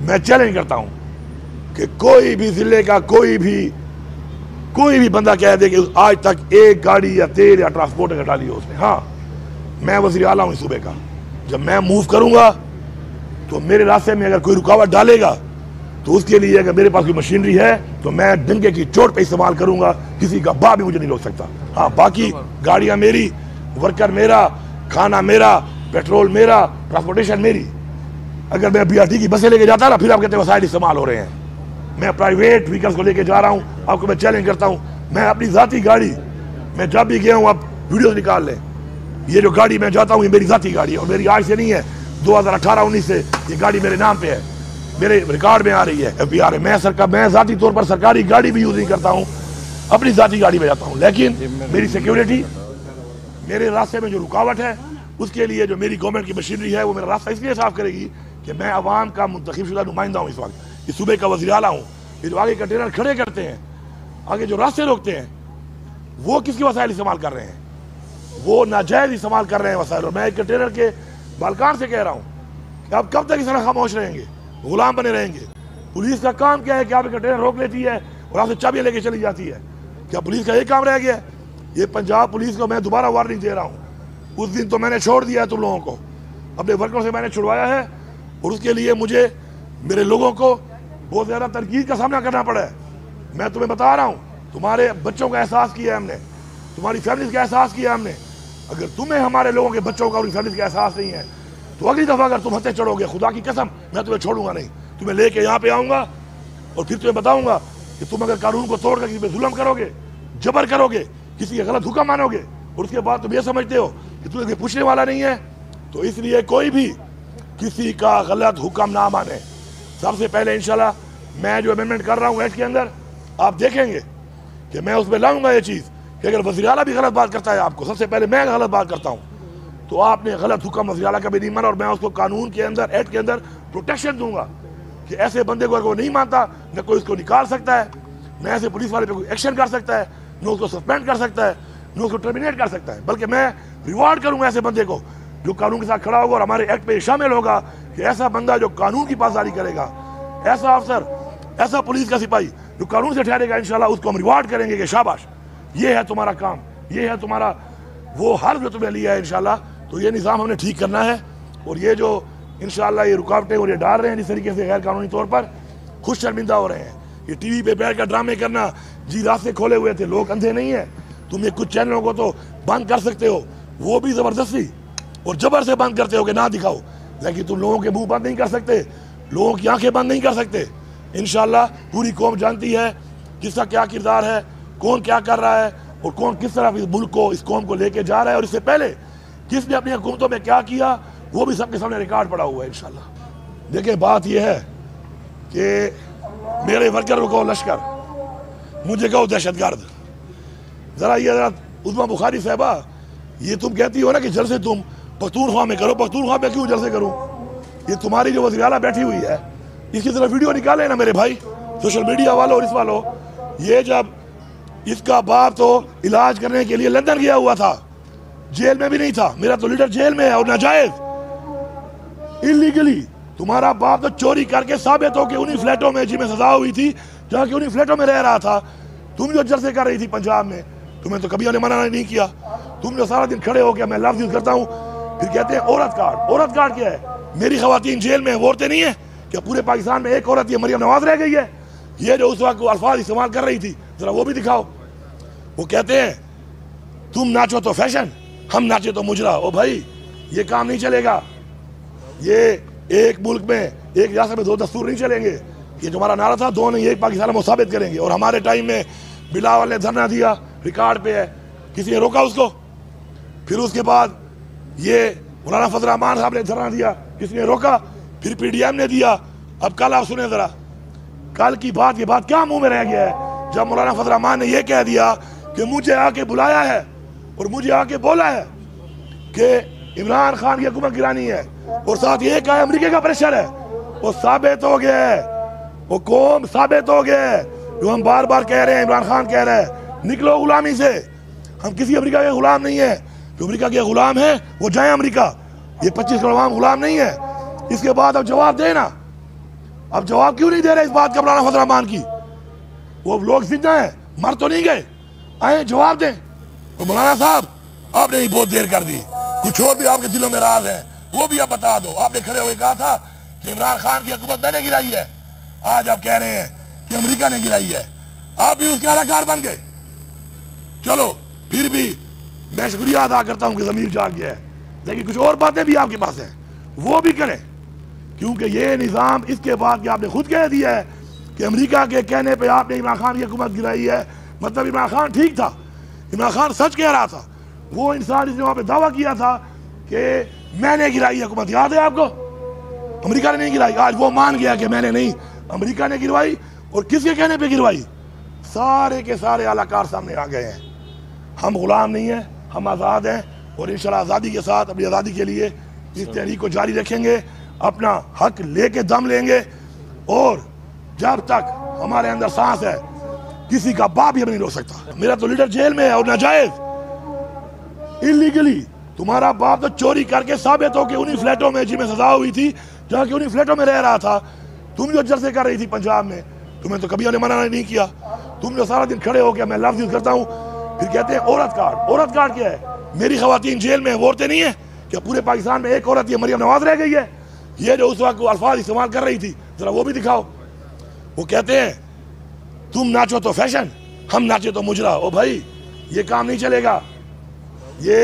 मैं चैलेंज करता हूं कि कोई भी जिले का कोई भी बंदा कह दे कि आज तक एक गाड़ी या तेल या ट्रांसपोर्ट का डाली हो उसने। हाँ, मैं वज़ीर आला हूं इस सूबे का। जब मैं मूव करूंगा तो मेरे रास्ते में अगर कोई रुकावट डालेगा तो उसके लिए अगर मेरे पास कोई मशीनरी है तो मैं डंके की चोट पे इस्तेमाल करूंगा, किसी का बाप भी मुझे नहीं रोक सकता। हाँ, बाकी गाड़ियां मेरी, वर्कर मेरा, खाना मेरा, पेट्रोल मेरा, ट्रांसपोर्टेशन मेरी। अगर मैं BRT की बसें लेके जाता ना, फिर आप कहते वसाइल इस्तेमाल हो रहे हैं। मैं प्राइवेट व्हीकल्स को लेके जा रहा हूं। आपको मैं चैलेंज करता हूं, मैं अपनी जाती गाड़ी, मैं जब भी गया हूं, आप वीडियो निकाल लें, ये जो गाड़ी मैं जाता हूं ये मेरी जाती गाड़ी है और मेरी आज से नहीं है, 2018-19 से ये गाड़ी मेरे नाम पे है, मेरे रिकॉर्ड में आ रही है FBR है। मैं जाती तौर पर सरकारी गाड़ी भी यूज नहीं करता हूं, अपनी जाती गाड़ी में जाता हूं। लेकिन मेरी सिक्योरिटी, मेरे रास्ते में जो रुकावट है उसके लिए जो मेरी गवर्नमेंट की मशीनरी है वो मेरा रास्ता इसलिए साफ करेगी कि मैं अवाम का मुंतखब शुदा नुमाइंदा हूँ। इस वक्त इस सूबे का वज़ीर आला हूँ। ये जो आगे कंटेनर खड़े करते हैं, आगे जो रास्ते रोकते हैं, वो किसके वसाइल इस्तेमाल कर रहे हैं? वो नाजायज इस्तेमाल कर रहे हैं वसाइल। और मैं एक कंटेनर के बालकान से कह रहा हूँ कि आप कब तक इस तरह खामोश रहेंगे, गुलाम बने रहेंगे? पुलिस का काम क्या है कि आप कंटेनर रोक लेती है और आपसे चाबियां लेके चली जाती है। क्या पुलिस का एक काम रह गया? ये पंजाब पुलिस को मैं दोबारा वार्निंग दे रहा हूँ। उस दिन तो मैंने छोड़ दिया है तुम लोगों को, अपने वर्करों से मैंने छुड़वाया है और उसके लिए मुझे मेरे लोगों को बहुत ज़्यादा तनकीद का सामना करना पड़ा है। मैं तुम्हें बता रहा हूँ, तुम्हारे बच्चों का एहसास किया है हमने, तुम्हारी फैमिलीज का एहसास किया है हमने। अगर तुम्हें हमारे लोगों के बच्चों का और फैमिलीज का एहसास नहीं है तो अगली दफ़ा अगर तुम हंसते चढ़ोगे, खुदा की कसम मैं तुम्हें छोड़ूंगा नहीं। तुम्हें लेके यहाँ पे आऊँगा और फिर तुम्हें बताऊँगा कि तुम अगर कानून को तोड़कर किसी पे जुल्म करोगे, जबर करोगे, किसी का गलत हुक्म मानोगे और उसके बाद तुम ये समझते हो कि तुम्हें पूछने वाला नहीं है, तो इसलिए कोई भी किसी का गलत हुक्म ना माने। सबसे पहले इंशाल्लाह मैं जो अमेंडमेंट कर रहा हूँ एक्ट के अंदर, आप देखेंगे कि मैं उसमें लाऊंगा ये चीज़ कि अगर वज़ीर आला भी गलत बात करता है, आपको सबसे पहले मैं गलत बात करता हूँ तो आपने गलत हुक्म वज़ीर आला का भी नहीं माना और मैं उसको कानून के अंदर, एक्ट के अंदर प्रोटेक्शन दूंगा कि ऐसे बंदे को अगर वो नहीं मानता, न कोई उसको निकाल सकता है, न ऐसे पुलिस वाले पे कोई एक्शन कर सकता है, न उसको सस्पेंड कर सकता है, न उसको टर्मिनेट कर सकता है, बल्कि मैं रिवार्ड करूंगा ऐसे बंदे को जो कानून के साथ खड़ा होगा और हमारे एक्ट पे शामिल होगा कि ऐसा बंदा जो कानून की पासदारी करेगा, ऐसा अफसर, ऐसा पुलिस का सिपाही जो कानून से ठहरेगा, इंशाल्लाह उसको हम रिवार्ड करेंगे कि शाबाश, ये है तुम्हारा काम, ये है तुम्हारा वो हर्फ जो तुमने लिया है इंशाल्लाह। तो ये निज़ाम हमने ठीक करना है और ये जो इंशाल्लाह ये रुकावटें और ये डाल रहे हैं जिस तरीके से गैर कानूनी तौर पर, खुद शर्मिंदा हो रहे हैं। ये TV पे बैठ कर ड्रामे करना, जी रास्ते खोले हुए थे, लोग अंधे नहीं है, तुम ये कुछ चैनलों को तो बंद कर सकते हो, वो भी ज़बरदस्ती और जबर से बंद करते हो कि ना दिखाओ, लेकिन तुम लोगों के मुंह बंद नहीं कर सकते, लोगों की आंखें बंद नहीं कर सकते। इंशाल्लाह पूरी कौम जानती है किसका क्या किरदार है, कौन क्या कर रहा है और कौन किस तरह इस मुल्क को, इस कौम को लेके जा रहा है और इससे पहले किसने अपनी हुकूमतों में क्या किया, वो भी सबके सामने रिकॉर्ड पड़ा हुआ है इंशाल्लाह। देखिए बात यह है कि मेरे वर्कर को लश्कर, मुझे कहो दहशतगर्द, जरा ये जरा उस्मा बुखारी साहबा, ये तुम कहती हो ना कि जलसे तुम पख्तूनख्वा में करो, पख्तूनख्वा में क्यों जलसे करूं? ये तुम्हारी जो वज़ीर आला बैठी हुई है, इसकी तरफ वीडियो निकाले ना मेरे भाई, सोशल मीडिया वालों और इस वालों। ये जब इसका बाप तो इलाज करने के लिए लंदन गया हुआ था, जेल में भी नहीं था, मेरा तो लीडर जेल में है और नाजायज इलीगली। तुम्हारा बाप तो चोरी करके साबित हो के उन्हीं फ्लैटों में जिनमें सजा हुई थी, जहाँ की उन्हीं फ्लैटों में रह रहा था। तुम जो जलसे कर रही थी पंजाब में, तुम्हें तो कभी उन्हें मना नहीं किया। तुम जो सारा दिन खड़े हो गया, मैं लफ्ज़ यूज करता हूँ, फिर कहते हैं औरत कार्ड। औरत कार्ड क्या है? मेरी खवातीन जेल में, वो औरतें नहीं है क्या? पूरे पाकिस्तान में एक औरत, ये मरियम नवाज रह गई है। ये जो उस वक्त अल्फाज इस्तेमाल कर रही थी, जरा वो भी दिखाओ। वो कहते हैं तुम नाचो तो फैशन, हम नाचे तो मुजरा। ओ भाई, ये काम नहीं चलेगा। ये एक मुल्क में, एक रियासत में दो दस्तूर नहीं चलेंगे। ये जो हमारा नारा था, दो नहीं एक पाकिस्तान में साबित करेंगे। और हमारे टाइम में बिलावल ने धरना दिया, रिकॉर्ड पे है, किसी ने रोका उसको। फिर उसके बाद ये मौलाना फजल रहमान साहब ने धरना दिया, किसी ने रोका। फिर PDM ने दिया। अब कल आप सुने जरा, कल की बात, ये बात क्या मुंह में रह गया है जब मौलाना फजल रहमान ने यह कह दिया कि मुझे आके बुलाया है और मुझे आके बोला है कि इमरान खान की हुकूमत गिरानी है और साथ ये कहा अमेरिका का प्रेशर है। वो साबित हो गया है, वो कौम साबित हो गया है जो हम बार बार कह रहे हैं। इमरान खान कह रहा है निकलो गुलामी से, हम किसी अमेरिका के गुलाम नहीं है। जो अमेरिका के गुलाम है वो जाए अमेरिका, ये 25 करोड़ गुलाम नहीं है। इसके बाद अब जवाब देना, अब जवाब क्यों नहीं दे रहे इस बात का मौलाना फजल रहमान की? वो लोग जिंदा हैं, मर तो नहीं गए, आए जवाब दें। तो मौलाना साहब आपने ही बहुत देर कर दी, कुछ और भी आपके दिलों में राज है वो भी आप बता दो। आपने खड़े हुए कहा था कि इमरान खान की हुकूमत मैंने गिराई है, आज आप कह रहे हैं कि अमेरिका ने गिराई है, आप भी उसके अदाकार बन गए। चलो फिर भी मैं शुक्रिया अदा करता हूं कि ज़मीर जाग गया है, लेकिन कुछ और बातें भी आपके पास हैं वो भी करें, क्योंकि ये निज़ाम इसके बाद कि आपने खुद कह दिया है कि अमेरिका के कहने पे आपने इमरान खान की हुकूमत गिराई है, मतलब इमरान खान ठीक था, इमरान खान सच कह रहा था। वो इंसान जिसने वहाँ पे दावा किया था कि मैंने गिराई हुकूमत, याद है आपको? अमेरिका ने नहीं गिराई, आज वो मान गया कि मैंने नहीं, अमेरिका ने गिरवाई। और किसके कहने पे गिरवाई? सारे के सारे आलाकार सामने आ गए हैं। हम गुलाम नहीं हैं, हम आज़ाद हैं, और इंशाल्लाह आज़ादी के साथ अपनी आज़ादी के लिए इस तहरीक को जारी रखेंगे, अपना हक लेके दम लेंगे, और जब तक हमारे अंदर सांस है किसी का बाप भी हमें नहीं रोक सकता। मेरा तो लीडर जेल में है और नाजायज इलीगली, तुम्हारा बाप तो चोरी करके साबित हो के उन्हीं फ्लैटों में जिनमें सजा हुई थी, जहाँ की उन्हीं फ्लैटों में रह रहा था। तुम जो जलसे कर रही थी पंजाब में, तुम्हें तो कभी उन्हें मना नहीं किया। तुम जो सारा दिन खड़े हो गया, मैं लफ्ज़ यूज करता हूँ, फिर कहते हैं औरत कार्ड। औरत कार्ड क्या है? मेरी खवातीन जेल में वो औरतें नहीं है क्या? पूरे पाकिस्तान में एक औरत ये मरियम नवाज रह गई है। ये जो उस वक्त अल्फाज इस्तेमाल कर रही थी, जरा वो भी दिखाओ। वो कहते हैं तुम नाचो तो फैशन, हम नाचे तो मुजरा। ओ भाई ये काम नहीं चलेगा, ये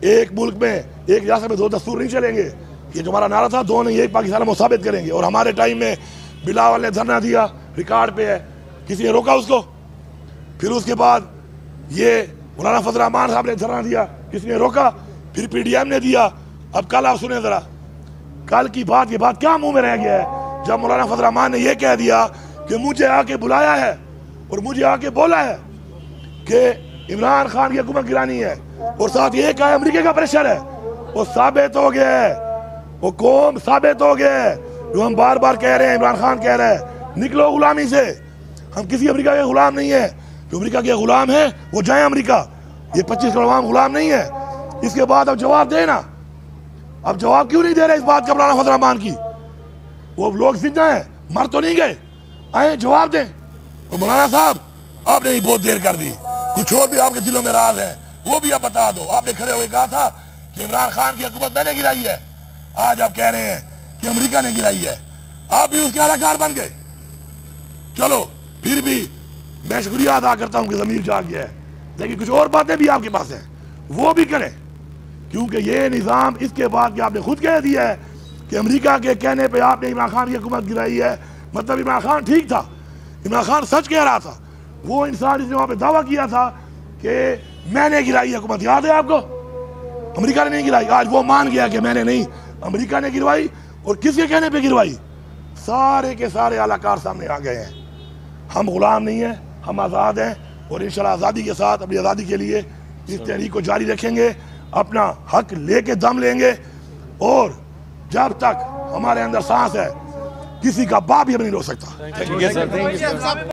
एक मुल्क में एक रियासत में दो दस्तूर नहीं चलेंगे। ये जो हमारा नारा था दो नहीं एक पाकिस्तान में साबित करेंगे। और हमारे टाइम में बिलावल ने धरना दिया, रिकॉर्ड पे है, किसी ने रोका उसको? फिर उसके बाद ये मौलाना फजल रहमान साहब ने धरना दिया, किसी ने रोका? फिर PDM ने दिया। अब कल आप सुने जरा, कल की बात, ये बात क्या मुंह में रह गया है जब मौलाना फजल रहमान ने यह कह दिया कि मुझे आके बुलाया है और मुझे आके बोला है कि इमरान खान की हुकूमत गिरानी है, और साथ ये कहा अमेरिका का प्रेशर है। वो साबित हो गया है, वो कौम साबित हो गया है जो हम बार बार कह रहे हैं। इमरान खान कह रहा है निकलो गुलामी से, हम किसी अमेरिका के गुलाम नहीं है। जो अमेरिका के गुलाम है वो जाए अमेरिका, ये 25 करोड़ आवाम गुलाम नहीं है। इसके बाद अब जवाब देना, अब जवाब क्यों नहीं दे रहे इस बात का मौलाना फजल रहमान की? वो लोग जिंदा हैं, मर तो नहीं गए, आए जवाब दें। तो मौलाना साहब आपने ही बहुत देर कर दी, कुछ और भी आपके दिलों में राज है वो भी आप बता दो। आपने खड़े हुए कहा था कि इमरान खान की हुकूमत मैंने गिराई है, आज आप कह रहे हैं कि अमेरिका ने गिराई है, आप भी उसके अदाकार बन गए। चलो फिर भी मैं शुक्रिया अदा करता हूं कि ज़मीर जाग गया है, लेकिन कुछ और बातें भी आपके पास हैं वो भी करें, क्योंकि ये निज़ाम इसके बाद कि आपने खुद कह दिया है कि अमेरिका के कहने पे आपने इमरान खान की हुकूमत गिराई है, मतलब इमरान खान ठीक था, इमरान खान सच कह रहा था। वो इंसान जिसने वहाँ पे दावा किया था कि मैंने गिराई हुकूमत, याद है आपको? अमेरिका ने नहीं गिराई, आज वो मान गया कि मैंने नहीं, अमेरिका ने गिरवाई। और किसके कहने पे गिरवाई? सारे के सारे आलाकार सामने आ गए हैं। हम गुलाम नहीं हैं, हम आज़ाद हैं, और इंशाल्लाह आज़ादी के साथ अपनी आज़ादी के लिए इस तहरीक को जारी रखेंगे, अपना हक लेके दम लेंगे, और जब तक हमारे अंदर सांस है किसी का बाप भी हमें नहीं रोक सकता।